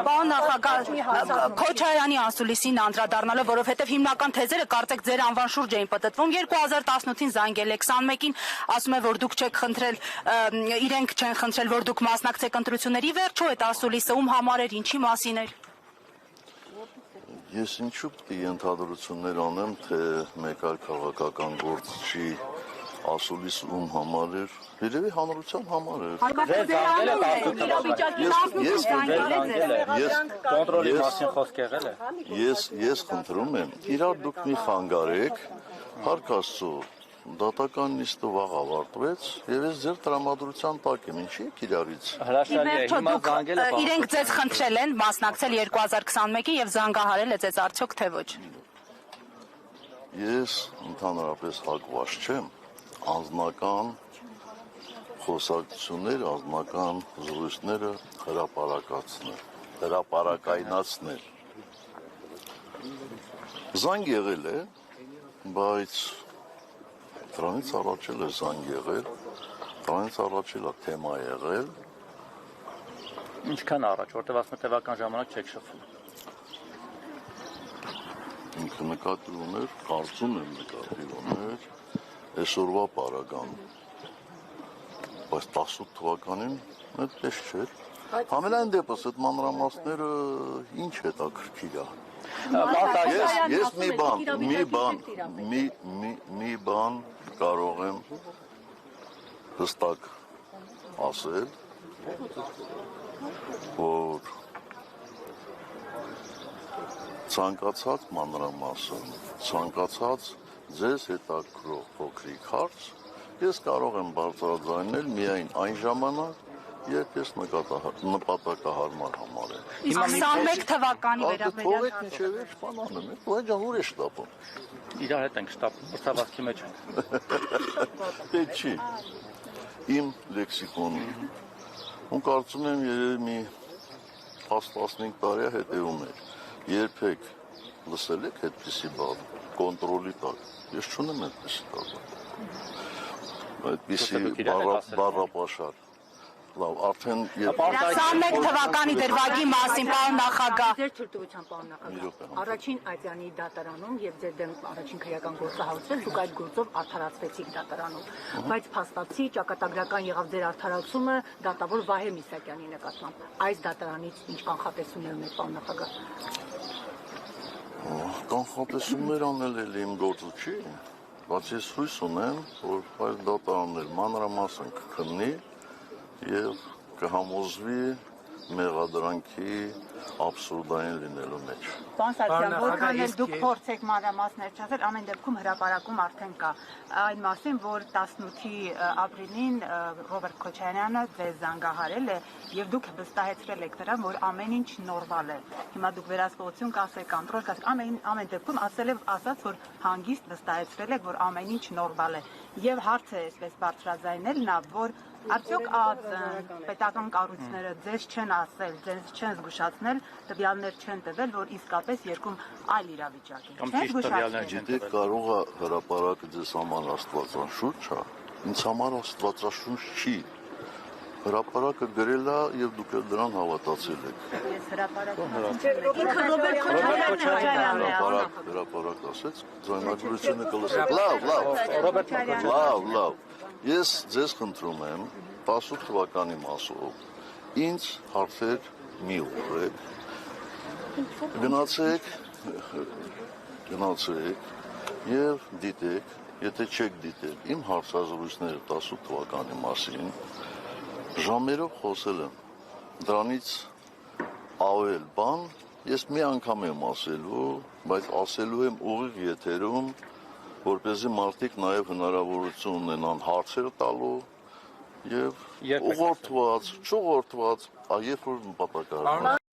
Պարոն նախագահ, Քոչարյանի անսուլիսին անդրադառնալով, որովհետև հիմնական թեզերը կարծեք ձեր անվան շուրջ էին պտտվում, 2018-ին զանգել եք 21-ին, ասում է, որ դուք չեք խնդրել, իրենք չեն խնդրել, որ դուք մասնակցեք ընտրությունների, վերջո այդ անսուլիսը ում համար էր, ինչի մասին էր։ Ես ինչու պետք է ենթադրություններ անեմ, թե մեկ այլ քաղաքական գործչի ասուլիս ում համար էր, երևի հանրության համար էր։ Ես խնդրում եմ, իրար դուք մի խանգարեք, Փառք Աստծո, դատական նիստը վաղ ավարտվեց, եւ ես ձեր տրամադրության տակ եմ, ինչի եք իրարից։ Իրենք ձեզ խնդրել են մասնակցել 2021-ին եւ զանգահարել է ձեզ արդյոք թե ոչ։ Ես ընդհանրապես հակված չեմ անձնական խոսակցություններ, անձնական զրույցները հրապարակայնացնել։ Զանգ եղել է, բայց դրանից առաջ էլ է զանգ եղել, դրանից առաջ էլ է թեմա եղել։ Ինչքան առաջ, որտեղ ասում տևական ժամանակ չեք շփվում։ Ինքը նկատի ուներ, կարծում եմ նկատի ուներ, այսօրվա պարագան, բայց 18 թվականին այդպես չէր։ Համենայն դեպս այդ մանրամասները ինչ հետաքրքիր է։ Ես մի բան կարող եմ հստակ ասել, որ ցանկացած մանրամասն, ցանկացած ձեզ հետաքրող փոքրիկ հարց, ես կարող եմ բարձրաձայնել միայն այն ժամանակ, երբ ես նպատակահարմար համարեմ։ Իսկ 21 թվականի վերաբերյալ թողեք ինչև է շփանանում եմ, վայջան ուր է շտապում։ Իրար հետ ենք շտապում, ըստավազքի մեջ ենք։ Պետք չի։ Իմ լեքսիկոնում, ու կարծում եմ երևի մի 10-15 տարի հետևում էր, երբեք լսել եք այդպիսի բան, կոնտրոլի տակ, ես չունեմ այդպիսի տակ, այդպիսի բառապաշար։ Լավ, արդեն 21 թվականի դրվագի մասին, պարոն նախագահ։ Ձեր թույլտվության, պարոն նախագահ, առաջին Այծյանի դատարանում եւ ձեր դեմ առաջին քրեական գործը հաղորդել, դուք այդ գործով արդարացվեցիք դատարանում, բայց փաստացի ճակատագրական եղավ ձեր արդարացումը դատավոր Վահե Միսակյանի նկատմամբ։ Այս դատարանից ինչ կանխատեսումներ ունեք, պարոն նախագահ։ Կանխատեսումներ անել էլ իմ գործը չի, բայց ես հույս ունեմ, որ այս դատարաններ մանրամասն կքննի և կհամոզվի մեղադրանքի աբսուրդային լինելու մեջ։ Պարոն Սարգսյան, որքան էլ դուք փորձեք մանրամասներ չասել, ամեն դեպքում հրապարակում արդեն կա այն մասին, որ 18-ի ապրիլին Ռոբերտ Քոչարյանը ձեզ զանգահարել է եւ դուք վստահեցրել եք նրան, որ ամեն ինչ նորմալ է։ Հիմա դուք վերահսկողություն կասեք, կոնտրոլ կասեք, ամեն դեպքում ասաց, որ հանգիստ վստահեցրել եք, որ ամեն ինչ նորմալ է։ Եվ հարցը այսպես բարձրաձայնել նա, որ արդյոք պետական կառույցները ձեզ չեն ասել, ձեզ չեն զգուշացնել, տվյալներ չեն տվել, որ իսկապես երկում այլ իրավիճակ է։ Կամ ճիշտ տվյալներ չեն տվել։ Կարող է հրապարակը ձեզ համար աստվածաշունչ է, ինձ համար աստվածաշունչ չի։ Հրապարակը գրել է եւ դուք էլ դրան հավատացել եք։ Ես հրապարակում ինքը Ռոբերտ Քոչարյանն է հրապարակ ասեց, ձայնագրությունը կլսեք։ Լավ։ Ես ձեզ խնդրում եմ 18 թվականի մասով ինձ հարցեր մի ուղղեք, գնացեք եւ դիտեք, եթե չեք դիտել իմ հարցազրույցները 18 թվականի մասին, ժամերով խոսել եմ, դրանից ավել բան ես մի անգամ եմ ասելու, բայց ասելու եմ ուղիղ եթերում, որպեսզի մարդիկ նաև հնարավորություն ունենան հարցեր տալու եւ ուղղորդված, չուղղորդված, այլ որ նպատակահարմար